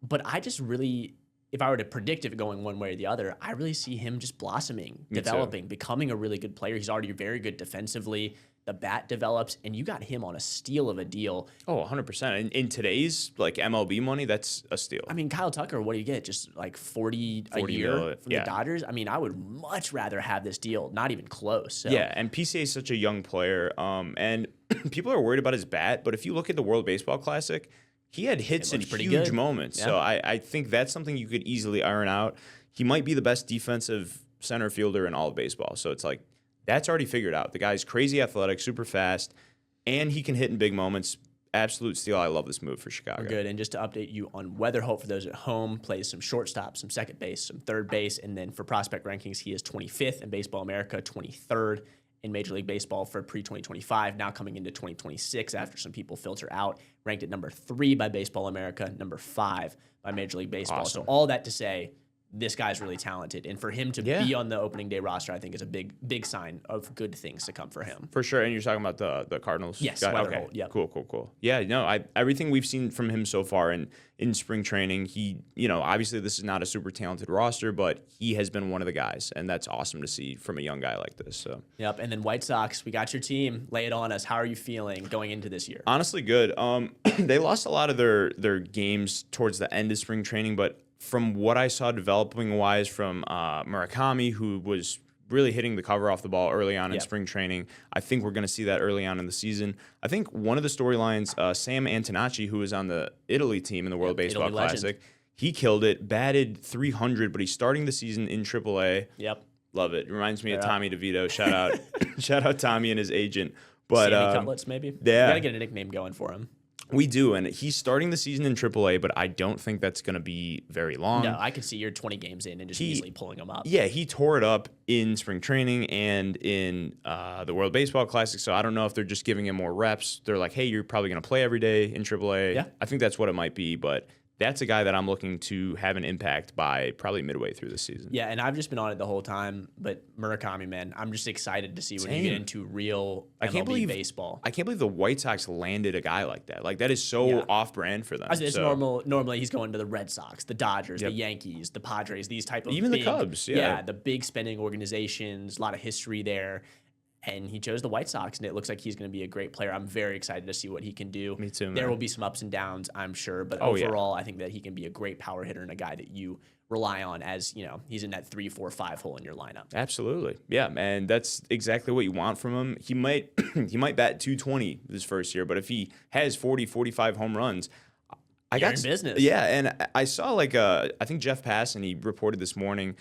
But I just really, if I were to predict it going one way or the other, I really see him just blossoming, developing, becoming a really good player. He's already very good defensively. The bat develops, and you got him on a steal of a deal. Oh, 100%. In today's like MLB money, that's a steal. I mean, Kyle Tucker, what do you get? Just like 40 a year from the Dodgers? I mean, I would much rather have this deal, not even close. So. Yeah, and PCA is such a young player, and people are worried about his bat, but if you look at the World Baseball Classic, he had hits in huge moments. Yeah. So I think that's something you could easily iron out. He might be the best defensive center fielder in all of baseball. So it's like, that's already figured out. The guy's crazy athletic, super fast, and he can hit in big moments. Absolute steal. I love this move for Chicago. We're good. And just to update you on Weatherholt for those at home, plays some shortstop, some second base, some third base, and then for prospect rankings, he is 25th in Baseball America, 23rd in Major League Baseball for pre-2025, now coming into 2026 after some people filter out, ranked at number 3 by Baseball America, number 5 by Major League Baseball. Awesome. So all that to say, this guy's really talented. And for him to be on the opening day roster, I think is a big sign of good things to come for him. For sure. And you're talking about the Cardinals? Yes, guy? Weatherholt, Okay. yep. Cool. Yeah, no, everything we've seen from him so far in spring training, he, obviously this is not a super talented roster, but he has been one of the guys. And that's awesome to see from a young guy like this. So. Yep. And then White Sox, we got your team. Lay it on us. How are you feeling going into this year? Honestly, good. They lost a lot of their games towards the end of spring training, but from what I saw developing wise from Murakami, who was really hitting the cover off the ball early on in Yep. spring training. I think we're going to see that early on in the season. I think one of the storylines, Sam Antonacci, who was on the Italy team in the World Baseball Italy legend. Classic, he killed it, batted 300, but he's starting the season in AAA. Yep. Love it. Reminds me of Tommy DeVito. Shout out, shout out Tommy and his agent. But Sammy Cutlets, maybe. yeah. Got to get a nickname going for him. We do, and he's starting the season in AAA, but I don't think that's going to be very long. No, I could see you're 20 games in and just easily pulling him up. Yeah, he tore it up in spring training and in the World Baseball Classic, so I don't know if they're just giving him more reps. They're like, hey, you're probably going to play every day in AAA. Yeah. I think that's what it might be, but that's a guy that I'm looking to have an impact by probably midway through the season. Yeah, and I've just been on it the whole time. But Murakami, man, I'm just excited to see when you Same. get into real MLB baseball. I can't believe the White Sox landed a guy like that. Like, that is so off-brand for them. I say it's So- normal. Normally, he's going to the Red Sox, the Dodgers, the Yankees, the Padres, these type of Even the big, Cubs, yeah. the big spending organizations, a lot of history there. And he chose the White Sox, and it looks like he's going to be a great player. I'm very excited to see what he can do. Me too, man. There will be some ups and downs, I'm sure, but Oh, yeah. overall, I think that he can be a great power hitter and a guy that you rely on as, he's in that 3, 4, 5 hole in your lineup. Absolutely. Yeah, and that's exactly what you want from him. He might he might bat 220 this first year, but if he has 40, 45 home runs, You're in business. Yeah, and I saw I think Jeff Passan, he reported this morning,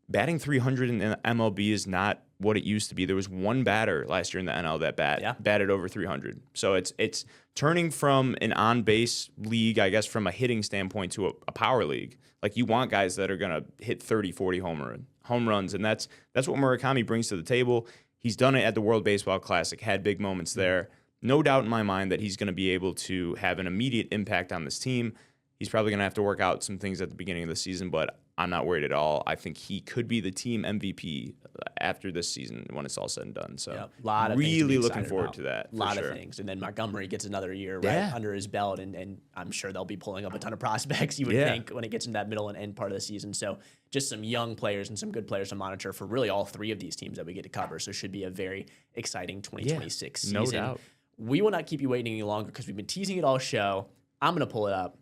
batting 300 in the MLB is not what it used to be. There was one batter last year in the NL that batted over 300. So it's turning from an on-base league, I guess, from a hitting standpoint to a power league. Like, you want guys that are going to hit 30, 40 home runs, and that's what Murakami brings to the table. He's done it at the World Baseball Classic, had big moments there. No doubt in my mind that he's going to be able to have an immediate impact on this team. He's probably going to have to work out some things at the beginning of the season, but I'm not worried at all. I think he could be the team MVP after this season when it's all said and done. So, A lot of really things to be looking excited forward about. to that. A lot for of sure. things. And then Montgomery gets another year Yeah. under his belt, and I'm sure they'll be pulling up a ton of prospects, you would Yeah. think, when it gets into that middle and end part of the season. So just some young players and some good players to monitor for really all three of these teams that we get to cover. So it should be a very exciting 2026 season. no doubt. We will not keep you waiting any longer because we've been teasing it all show. I'm going to pull it up.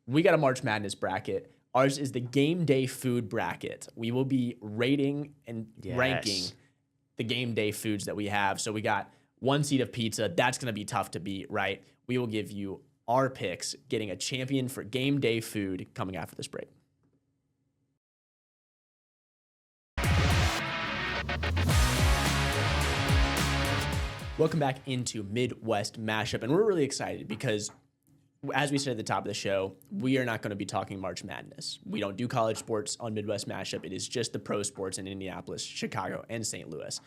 We got a March Madness bracket. Ours is the game day food bracket. We will be rating and ranking the game day foods that we have. So we got one seed of pizza. That's going to be tough to beat, right? We will give you our picks, getting a champion for game day food coming after this break. Welcome back into Midwest Mashup, and we're really excited because, as we said at the top of the show, we are not going to be talking March Madness. We don't do college sports on Midwest Mashup. It is just the pro sports in Indianapolis, Chicago, and St. Louis.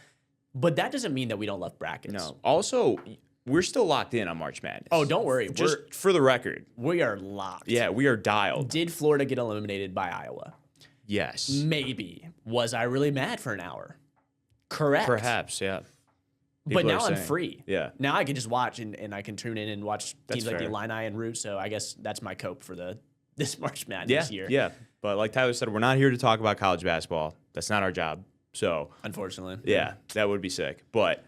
But that doesn't mean that we don't love brackets. No. Also, we're still locked in on March Madness. Oh, don't worry. Just for the record. We are locked. Yeah, we are dialed. Did Florida get eliminated by Iowa? Yes. Maybe. Was I really mad for an hour? Correct. Perhaps, yeah. But People now are I'm saying. free. Yeah. Now I can just watch and I can tune in and watch That's teams like the fair. Illini and Root. So I guess that's my cope for this March Madness year. Yeah. But like Tyler said, we're not here to talk about college basketball. That's not our job. So, Unfortunately. yeah, that would be sick. But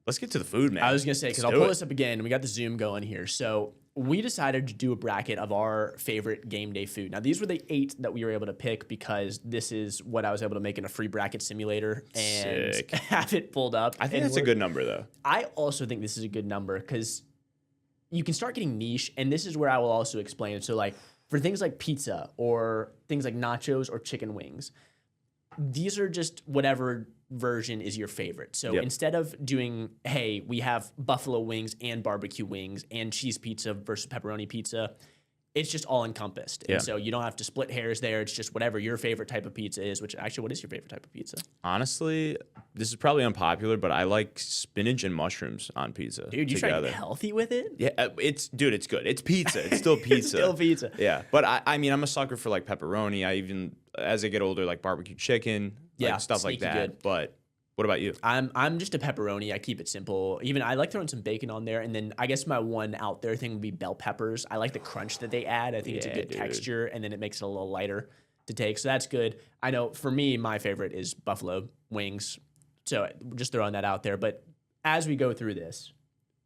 let's get to the food, man. I was going to say, because Let's I'll do pull it. this up again. We got the Zoom going here. So we decided to do a bracket of our favorite game day food. Now, these were the 8 that we were able to pick because this is what I was able to make in a free bracket simulator and Sick. have it pulled up. I think And that's a good number, though. I also think this is a good number because you can start getting niche, and this is where I will also explain it. So, like, for things like pizza or things like nachos or chicken wings, these are just whatever version is your favorite. So Yep. instead of doing, hey, we have buffalo wings and barbecue wings and cheese pizza versus pepperoni pizza, it's just all encompassed. Yeah. And so you don't have to split hairs there. It's just whatever your favorite type of pizza is, which actually, what is your favorite type of pizza? Honestly, this is probably unpopular, but I like spinach and mushrooms on pizza. Dude, you try to together. get healthy with it? Yeah, it's good. It's pizza. It's still pizza. Still pizza. Yeah, but I mean, I'm a sucker for like pepperoni. I even, as I get older, like barbecue chicken, Yeah, like stuff like sneaky that. good. But what about you? I'm just a pepperoni. I keep it simple. Even I like throwing some bacon on there, and then I guess my one out there thing would be bell peppers. I like the crunch that they add. I think it's a Yeah, good dude. texture, and then it makes it a little lighter to take. So that's good. I know for me, my favorite is buffalo wings. So just throwing that out there. But as we go through this,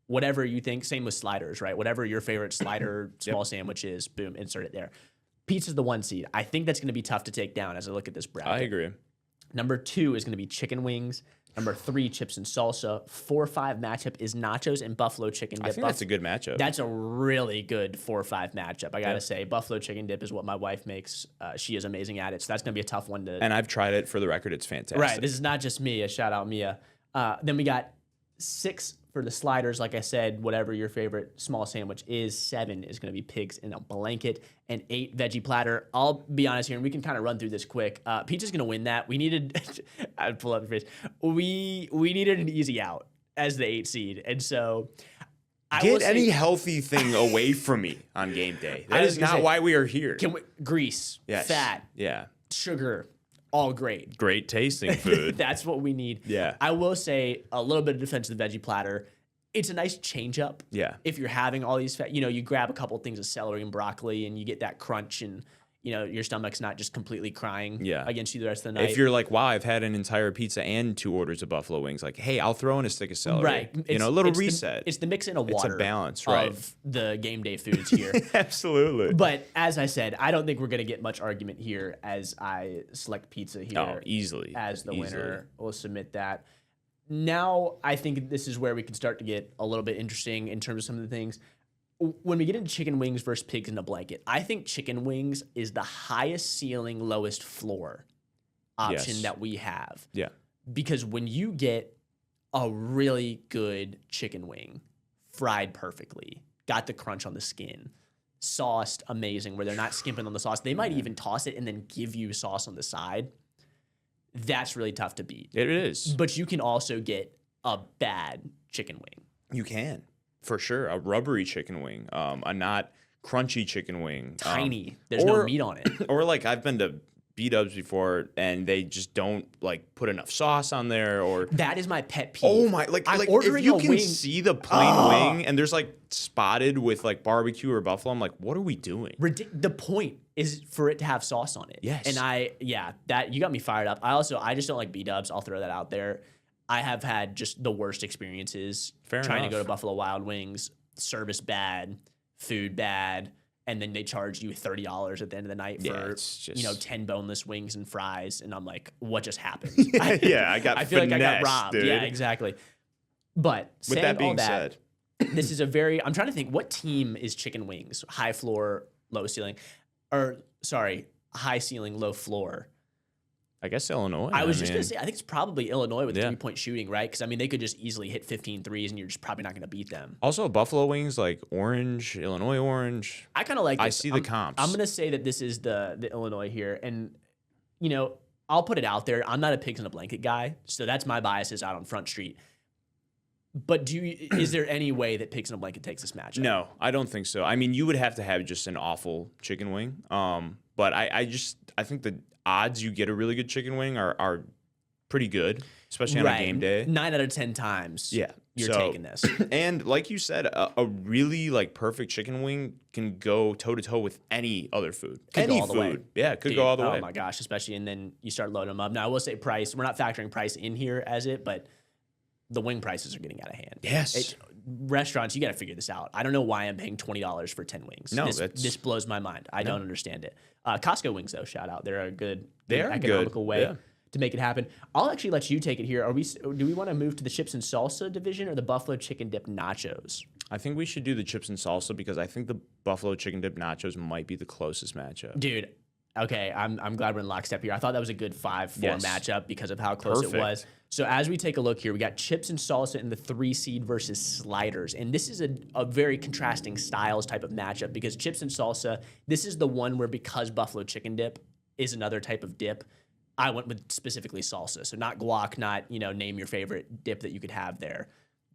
whatever you think, same with sliders, right? Whatever your favorite slider small sandwich is, boom, insert it there. Pizza's the 1 seed. I think that's going to be tough to take down as I look at this bracket. I agree. Number 2 is going to be chicken wings. Number 3, chips and salsa. 4-5 matchup is nachos and buffalo chicken dip. I think that's a good matchup. That's a really good 4-5 matchup. I gotta say, buffalo chicken dip is what my wife makes. She is amazing at it, so that's gonna be a tough one to. And I've tried it. For the record, it's fantastic. Right, this is not just me. A shout out Mia. Then we got 6 for the sliders. Like I said, whatever your favorite small sandwich is. 7 is gonna be pigs in a blanket, and 8 veggie platter. I'll be honest here, and we can kind of run through this quick. Pizza's gonna win that. We needed. I'd pull up your face. We needed an easy out as the 8 seed, and so. Get any healthy thing away from me on game day. That is not why we are here. Grease, fat, sugar, all great. Great tasting food. That's what we need. Yeah. I will say a little bit of defense to the veggie platter. It's a nice change up. Yeah. If you're having all these fat, you grab a couple things of celery and broccoli and you get that crunch and your stomach's not just completely crying against you the rest of the night. If you're like, wow, I've had an entire pizza and 2 orders of buffalo wings, like, hey, I'll throw in a stick of celery. Right. A little reset. It's the mix in a water. It's a balance, of the game day foods here. Absolutely. But as I said, I don't think we're going to get much argument here as I select pizza here. Oh, easily. As the winner. We'll submit that. Now, I think this is where we can start to get a little bit interesting in terms of some of the things. When we get into chicken wings versus pigs in a blanket, I think chicken wings is the highest ceiling, lowest floor option that we have. Yeah. Because when you get a really good chicken wing, fried perfectly, got the crunch on the skin, sauced amazing, where they're not skimping on the sauce. They might even toss it and then give you sauce on the side. That's really tough to beat. It is. But you can also get a bad chicken wing. You can. For sure. A rubbery chicken wing, a not crunchy chicken wing. Tiny. There's no meat on it. Or like I've been to B-dubs before and they just don't like put enough sauce on there or. That is my pet peeve. Oh my, like if you can see the plain wing and there's like spotted with like barbecue or buffalo, I'm like, what are we doing? The point is for it to have sauce on it. Yes. And that you got me fired up. I just don't like B-dubs. I'll throw that out there. I have had just the worst experiences trying to go to Buffalo Wild Wings. Service bad, food bad, and then they charge you $30 at the end of the night for 10 boneless wings and fries, and I'm like, what just happened? I feel like I got robbed. Dude. Yeah, exactly. But with that being said, this is I'm trying to think, what team is chicken wings? High floor, low ceiling, high ceiling, low floor. I guess Illinois. I was just going to say, I think it's probably Illinois with 3-point shooting, right? Because, they could just easily hit 15 threes and you're just probably not going to beat them. Also, Buffalo Wings, like orange, Illinois orange. I kind of like this. I see the comps. I'm going to say that this is the Illinois here. And, I'll put it out there. I'm not a pigs in a blanket guy. So that's my biases out on Front Street. But is there any way that pigs in a blanket takes this matchup? No, I don't think so. You would have to have just an awful chicken wing. But I think the odds you get a really good chicken wing are pretty good, especially on a game day. 9 out of 10 times. Yeah, you're taking this. And like you said, a really like perfect chicken wing can go toe to toe with any other food. Could go all the way. Yeah, it could go all the way. Oh my gosh, especially and then you start loading them up. Now I will say price. We're not factoring price in here as it, but the wing prices are getting out of hand. Yes. Restaurants, you got to figure this out. I don't know why I'm paying $20 for 10 wings. No, this blows my mind. I don't understand it. Costco wings, though, shout out. They're a good, economical way to make it happen. I'll actually let you take it here. Do we want to move to the chips and salsa division or the buffalo chicken dip nachos? I think we should do the chips and salsa because I think the buffalo chicken dip nachos might be the closest matchup. Dude, okay, I'm glad we're in lockstep here. I thought that was a good 5-4 matchup because of how close it was. So as we take a look here, we got chips and salsa in the 3 seed versus sliders. And this is a very contrasting styles type of matchup because chips and salsa, this is the one where because buffalo chicken dip is another type of dip, I went with specifically salsa. So not guac, not, name your favorite dip that you could have there.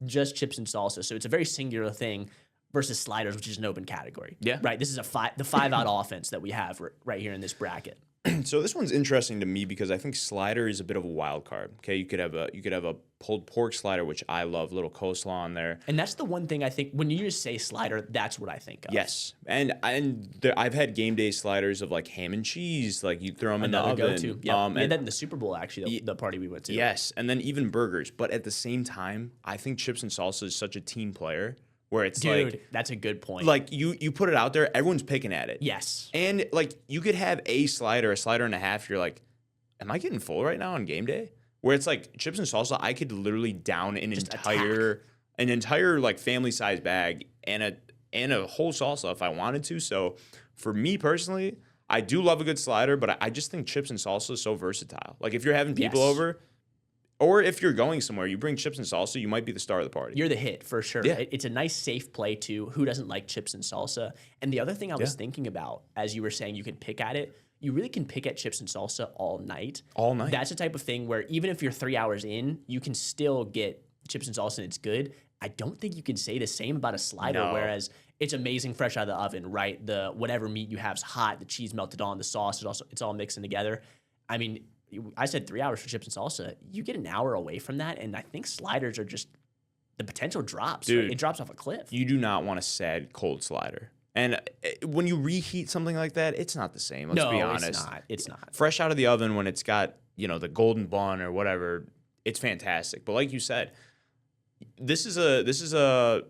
Just chips and salsa. So it's a very singular thing versus sliders, which is an open category. Yeah. Right? This is the 5-out offense that we have right here in this bracket. So this one's interesting to me because I think slider is a bit of a wild card. Okay, you could have a pulled pork slider, which I love, little coleslaw on there. And that's the one thing I think when you just say slider, that's what I think of. Yes, and I've had game day sliders of like ham and cheese, like you throw them in the oven. Go-to. Yeah, we had that in the Super Bowl actually, the party we went to. Yes, and then even burgers. But at the same time, I think chips and salsa is such a team player. Where it's that's a good point. Like you put it out there, everyone's picking at it. Yes. And like you could have a slider and a half. You're like, am I getting full right now on game day? Where it's like chips and salsa, I could literally down an entire like family size bag and a whole salsa if I wanted to. So for me personally, I do love a good slider, but I just think chips and salsa is so versatile. Like if you're having people over, or if you're going somewhere, you bring chips and salsa, you might be the star of the party. You're the hit for sure. Yeah. It's a nice, safe play too. Who doesn't like chips and salsa? And the other thing I was thinking about, as you were saying, you can pick at it. You really can pick at chips and salsa all night. All night. That's the type of thing where even if you're 3 hours in, you can still get chips and salsa and it's good. I don't think you can say the same about a slider, whereas it's amazing fresh out of the oven, right? The whatever meat you have is hot, the cheese melted on, the sauce is it's all mixing together. I mean, I said 3 hours for chips and salsa. You get an hour away from that, and I think sliders are just the potential drops. Dude, right? It drops off a cliff. You do not want a sad cold slider. And when you reheat something like that, it's not the same. Let's be honest. It's not. Fresh out of the oven when it's got, the golden bun or whatever, it's fantastic. But like you said, this is a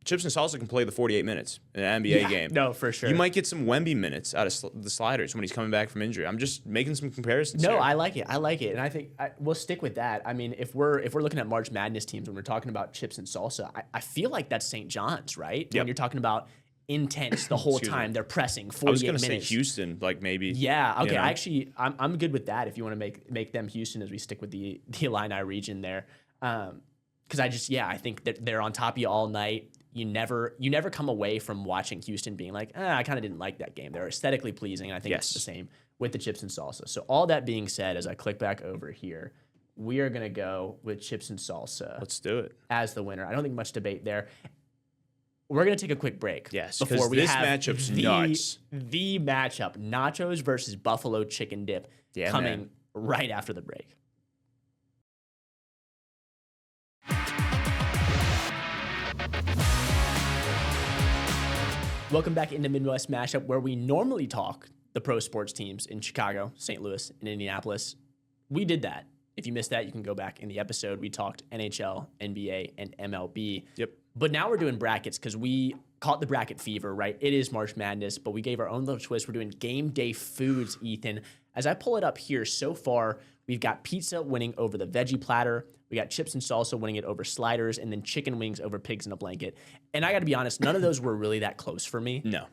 chips and salsa can play the 48 minutes in an NBA game. No, for sure. You might get some Wemby minutes out of the sliders when he's coming back from injury. I'm just making some comparisons. No, here. I like it. And I think we'll stick with that. I mean, if we're looking at March Madness teams when we're talking about chips and salsa, I feel like that's St. John's, right? Yep. When you're talking about intense the whole time, they're pressing 48 minutes. I was going to say Houston, like maybe. Yeah. Okay. I'm good with that. If you want to make them Houston, as we stick with the Illini region there, because I think that they're on top of you all night. You never come away from watching Houston being like, I kind of didn't like that game. They're aesthetically pleasing, and I think it's the same with the chips and salsa. So all that being said, as I click back over here, we are going to go with chips and salsa. Let's do it. As the winner. I don't think much debate there. We're going to take a quick break. Yes, before we this have matchup's nuts. The matchup, nachos versus buffalo chicken dip, coming right after the break. Welcome back into Midwest Mashup, where we normally talk the pro sports teams in Chicago, St. Louis, and Indianapolis. We did that. If you missed that, you can go back in the episode. We talked NHL, NBA, and MLB. Yep. But now we're doing brackets because we caught the bracket fever, right? It is March Madness, but we gave our own little twist. We're doing game day foods, Ethan. As I pull it up here, so far, we've got pizza winning over the veggie platter. We got chips and salsa winning it over sliders, and then chicken wings over pigs in a blanket. And I got to be honest, none of those were really that close for me. No.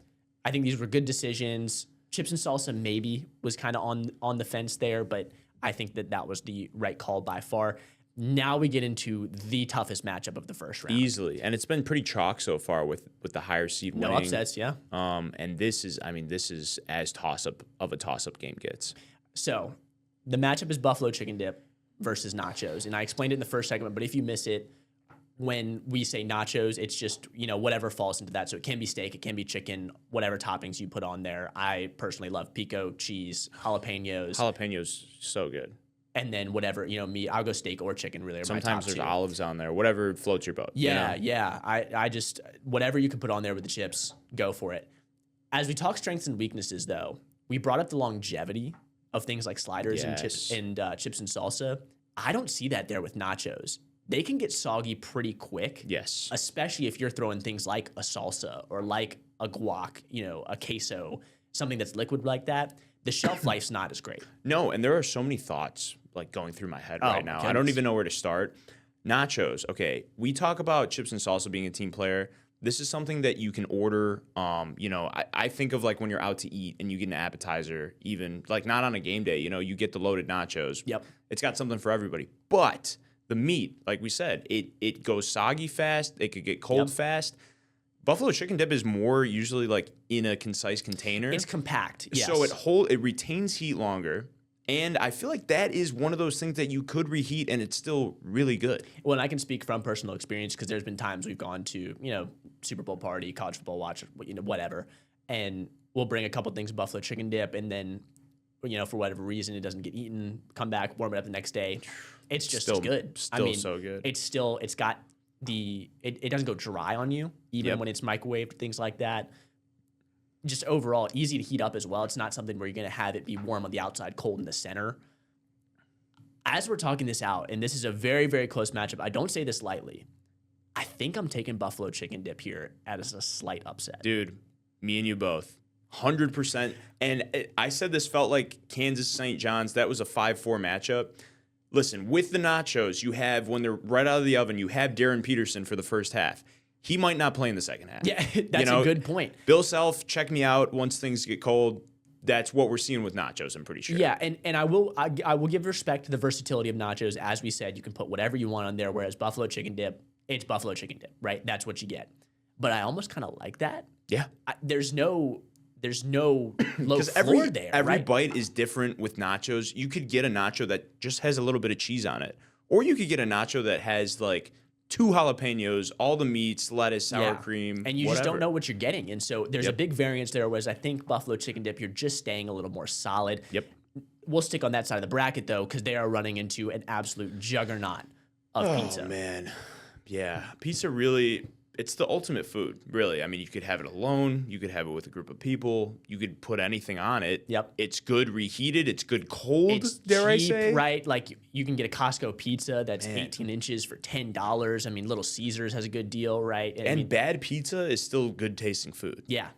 I think these were good decisions. Chips and salsa maybe was kind of on the fence there, but I think that was the right call by far. Now we get into the toughest matchup of the first round. Easily. And it's been pretty chalk so far with the higher seed winning. No upsets, yeah. And this is as a toss-up game gets. So the matchup is buffalo chicken dip versus nachos. And I explained it in the first segment, but if you miss it, when we say nachos, it's just, whatever falls into that. So it can be steak, it can be chicken, whatever toppings you put on there. I personally love pico, cheese, jalapenos. Jalapenos, so good. And then whatever, me, I'll go steak or chicken really. Sometimes there's olives on there, whatever floats your boat. Yeah. I just, whatever you can put on there with the chips, go for it. As we talk strengths and weaknesses, though, we brought up the longevity of things like sliders and chips and salsa. I don't see that there with nachos. They can get soggy pretty quick. Yes. Especially if you're throwing things like a salsa or like a guac, a queso, something that's liquid like that. The shelf life's not as great. No, and there are so many thoughts like going through my head right now. Goodness. I don't even know where to start. Nachos. Okay, we talk about chips and salsa being a team player. This is something that you can order. I think of like when you're out to eat and you get an appetizer, even like not on a game day, you get the loaded nachos. Yep. It's got something for everybody. But the meat, like we said, it goes soggy fast. It could get cold fast. Buffalo chicken dip is more usually like in a concise container. It's compact. Yes. So it retains heat longer. And I feel like that is one of those things that you could reheat and it's still really good. Well, and I can speak from personal experience because there's been times we've gone to, Super Bowl party, college football watch, whatever. And we'll bring a couple things of buffalo chicken dip and then, for whatever reason, it doesn't get eaten, come back, warm it up the next day. It's just as good. Still so good. It's got it doesn't go dry on you, even when it's microwaved, things like that. Just overall, easy to heat up as well. It's not something where you're going to have it be warm on the outside, cold in the center. As we're talking this out, and this is a very, very close matchup, I don't say this lightly. I think I'm taking buffalo chicken dip here as a slight upset. Dude, me and you both. 100%. And I said this felt like Kansas St. John's. That was a 5-4 matchup. Listen, with the nachos, you have, when they're right out of the oven, you have Darren Peterson for the first half. He might not play in the second half. Yeah, that's a good point. Bill Self, check me out once things get cold. That's what we're seeing with nachos, I'm pretty sure. Yeah, and I will give respect to the versatility of nachos. As we said, you can put whatever you want on there, whereas buffalo chicken dip, it's buffalo chicken dip, right? That's what you get. But I almost kind of like that. Yeah. There's no low floor there. Every right? bite is different with nachos. You could get a nacho that just has a little bit of cheese on it. Or you could get a nacho that has like 2 jalapenos, all the meats, lettuce, sour cream, and you whatever. just don't know what you're getting. And so there's a big variance there, whereas I think buffalo chicken dip, you're just staying a little more solid. Yep. We'll stick on that side of the bracket, though, because they are running into an absolute juggernaut of pizza. Oh, man. Yeah. Pizza really, it's the ultimate food, really. I mean, you could have it alone. You could have it with a group of people. You could put anything on it. Yep. It's good reheated. It's good cold, It's dare I cheap, say. right? Like you can get a Costco pizza that's 18 inches for $10. I mean, Little Caesars has a good deal, right? And I mean, bad pizza is still good tasting food. yeah.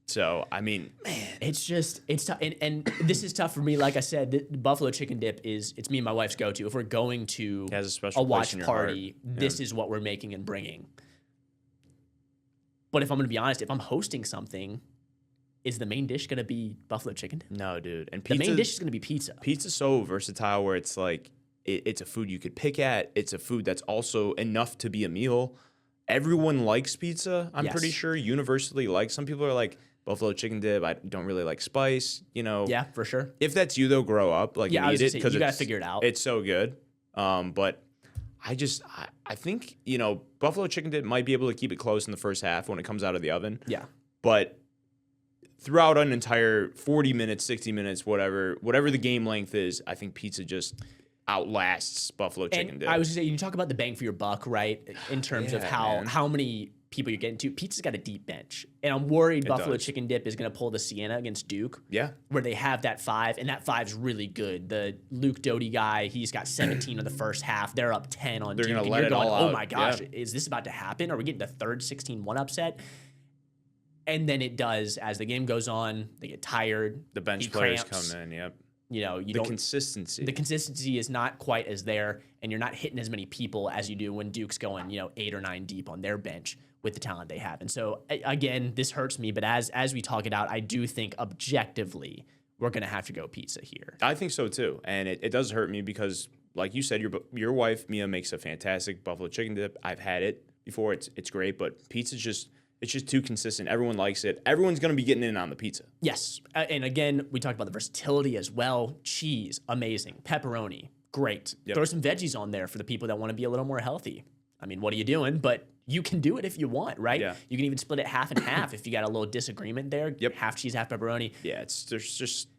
So, I mean, man. It's tough. And this is tough for me. Like I said, the buffalo chicken dip it's me and my wife's go-to. If we're going to has a special place watch in your party, heart. this is what we're making and bringing. But if I'm going to be honest, if I'm hosting something, is the main dish going to be buffalo chicken dip? No, dude. And The main dish is going to be pizza. Pizza's so versatile where it's like, it's a food you could pick at. It's a food that's also enough to be a meal. Everyone likes pizza, I'm pretty sure. Universally likes. Some people are like, buffalo chicken dip, I don't really like spice, Yeah, for sure. If that's you, though, grow up. Like, Yeah, I was eat gonna it. say, you got to figure it out. It's so good. But I think, buffalo chicken dip might be able to keep it close in the first half when it comes out of the oven. Yeah. But throughout an entire 40 minutes, 60 minutes, whatever the game length is, I think pizza just outlasts buffalo chicken dip. I was going to say, you talk about the bang for your buck, right? In terms of how many people you're getting to. Pizza's got a deep bench. And I'm worried buffalo chicken dip is going to pull the Sienna against Duke. Yeah. Where they have that 5, and that 5's really good. The Luke Doty guy, he's got 17 in the first half. They're up 10 on Duke. They're going to and let you're it going, all out. oh my gosh, is this about to happen? Are we getting the third 16-1 upset? And then it does. As the game goes on, they get tired. The bench players come in, yep. The consistency. The consistency is not quite as there, and you're not hitting as many people as you do when Duke's going, 8 or 9 deep on their bench with the talent they have. And so, again, this hurts me, but as we talk it out, I do think objectively we're going to have to go pizza here. I think so, too. And it does hurt me because, like you said, your wife, Mia, makes a fantastic buffalo chicken dip. I've had it before. It's great, but pizza's just too consistent. Everyone likes it. Everyone's going to be getting in on the pizza. Yes. And again, we talked about the versatility as well. Cheese, amazing. Pepperoni, great. Yep. Throw some veggies on there for the people that want to be a little more healthy. I mean, what are you doing? But you can do it if you want, right? Yeah. You can even split it half and half if you got a little disagreement there. Yep. Half cheese, half pepperoni. Yeah,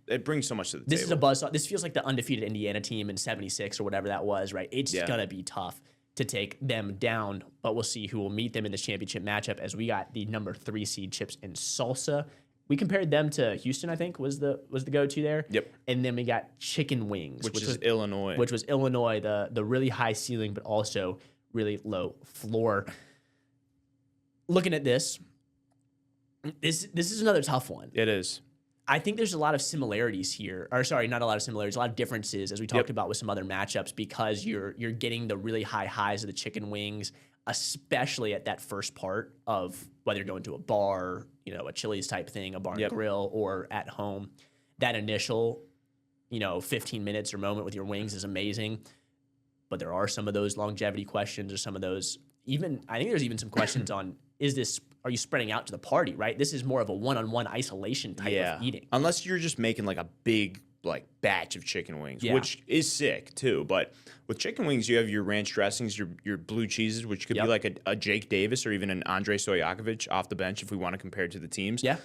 it brings so much to the This table. is a buzzsaw. This feels like the undefeated Indiana team in '76 or whatever that was, right? It's going to be tough to take them down, but we'll see who will meet them in this championship matchup as we got the number 3 seed Chips and Salsa. We compared them to Houston, I think, was the go-to there. Yep. And then we got Chicken Wings, which was Illinois. Which was Illinois, the really high ceiling, but also really low floor. Looking at this is another tough one. It is. I think there's a lot of similarities here. Or sorry, not a lot of similarities, a lot of differences as we talked about with some other matchups because you're getting the really high highs of the chicken wings, especially at that first part of whether you're going to a bar, a Chili's type thing, a bar and grill, or at home. That initial, 15 minutes or moment with your wings is amazing. But there are some of those longevity questions or some of those I think there's even some questions on, are you spreading out to the party, right? This is more of a one-on-one isolation type of eating. Unless you're just making like a big batch of chicken wings, which is sick too. But with chicken wings, you have your ranch dressings, your blue cheeses, which could be like a Jake Davis or even an Andrei Stojakovic off the bench if we want to compare it to the teams. Yeah.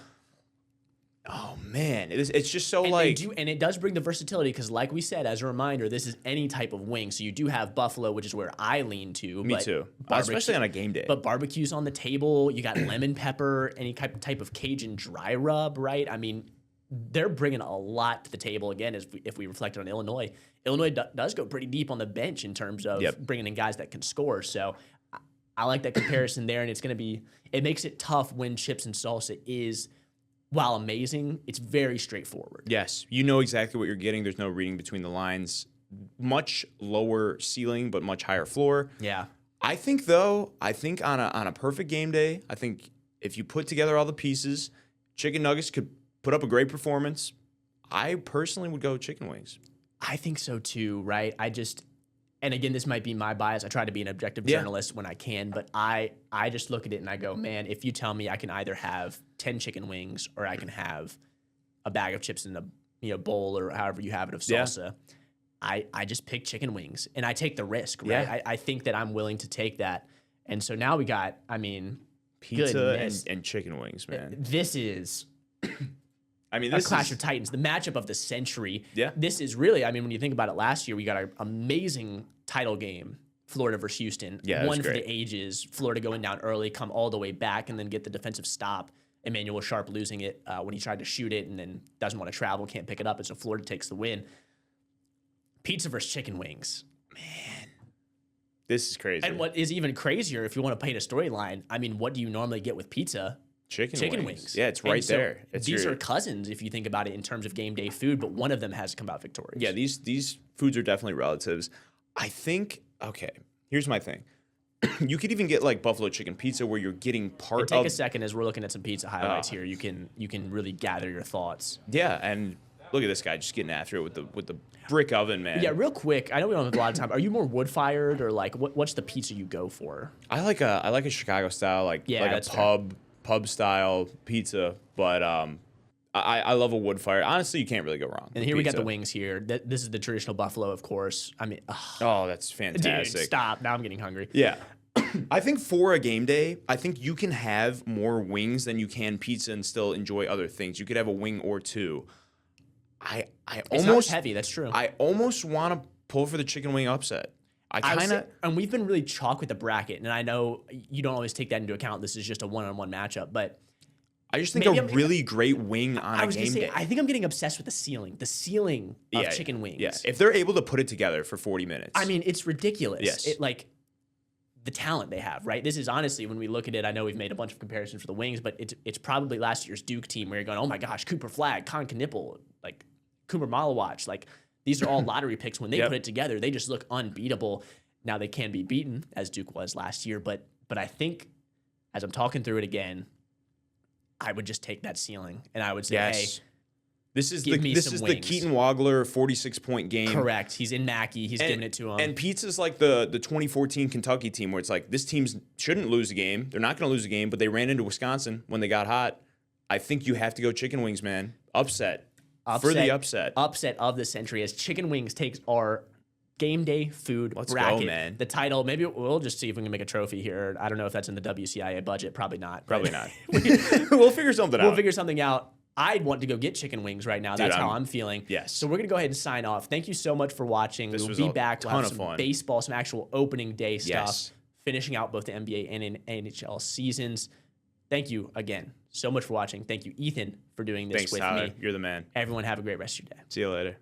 Oh man, it's just so and it does bring the versatility because, like we said, as a reminder, this is any type of wing. So you do have buffalo, which is where I lean to. Me too, especially on a game day. But barbecue's on the table. You got lemon pepper, any type of Cajun dry rub, right? I mean, they're bringing a lot to the table. Again, if we reflect on Illinois, does go pretty deep on the bench in terms of bringing in guys that can score. So I like that comparison there, and it makes it tough when Chips and Salsa is while amazing, it's very straightforward. Yes, you know exactly what you're getting. There's no reading between the lines. Much lower ceiling, but much higher floor. Yeah. I think though, on a perfect game day, I think if you put together all the pieces, chicken nuggets could put up a great performance. I personally would go chicken wings. I think so too, right? And again, this might be my bias. I try to be an objective journalist when I can, but I just look at it and I go, man, if you tell me I can either have 10 chicken wings or I can have a bag of chips in a bowl or however you have it of salsa, I just pick chicken wings and I take the risk, right? Yeah. I think that I'm willing to take that. And so now we got, Pizza and chicken wings, man. This is this Clash of Titans, the matchup of the century. Yeah. This is really, when you think about it, last year we got an amazing title game, Florida versus Houston. Yeah, one for the ages. Florida going down early, come all the way back, and then get the defensive stop. Emmanuel Sharp losing it when he tried to shoot it and then doesn't want to travel, can't pick it up, and so Florida takes the win. Pizza versus chicken wings. Man. This is crazy. And what is even crazier, if you want to paint a storyline, what do you normally get with pizza? Chicken wings. Yeah, it's right there. These are cousins, if you think about it in terms of game day food, but one of them has to come out victorious. Yeah, these foods are definitely relatives. I think, okay, here's my thing. You could even get like buffalo chicken pizza where you're getting part of... Take a second as we're looking at some pizza highlights here. You can really gather your thoughts. Yeah, and look at this guy just getting after it with the brick oven, man. Yeah, real quick. I know we don't have a lot of time. Are you more wood fired or like what's the pizza you go for? I like a Chicago style, like a pub style pizza, but I love a wood fire. Honestly, you can't really go wrong. And here we got the wings here. This is the traditional buffalo, of course. Oh, that's fantastic. Dude, stop. Now I'm getting hungry. Yeah. I think for a game day, I think you can have more wings than you can pizza and still enjoy other things. You could have a wing or two. It's almost heavy. That's true. I almost want to pull for the chicken wing upset. And we've been really chalk with the bracket, and I know you don't always take that into account. This is just a one-on-one matchup, but I just think a really great wing on a game day. I think I'm getting obsessed with the ceiling of chicken wings. Yeah, if they're able to put it together for 40 minutes. It's ridiculous. Yes. The talent they have, right? This is honestly, when we look at it, I know we've made a bunch of comparisons for the wings, but it's probably last year's Duke team where you're going, oh my gosh, Cooper Flagg, Con Knipple, like Cooper Malawatch, like these are all lottery picks. When they put it together, they just look unbeatable. Now they can be beaten, as Duke was last year, but I think as I'm talking through it again, I would just take that ceiling and I would say, hey, this is the Keaton Wagler 46-point game. Correct. He's in Mackey. He's giving it to him. And pizza's like the 2014 Kentucky team where it's like this team shouldn't lose a game. They're not going to lose a game, but they ran into Wisconsin when they got hot. I think you have to go chicken wings, man. Upset for the upset. Upset of the century as chicken wings takes our game day food bracket. Let's go, man. The title, maybe we'll just see if we can make a trophy here. I don't know if that's in the WCIA budget. Probably not. Probably not. We'll figure something out. We'll figure something out. I'd want to go get chicken wings right now. That's how I'm feeling. Yes. So we're going to go ahead and sign off. Thank you so much for watching. We'll be back. We'll have some baseball, some actual opening day stuff, finishing out both the NBA and NHL seasons. Thank you again so much for watching. Thank you, Ethan, for doing this with Tyler. me. You're the man. Everyone have a great rest of your day. See you later.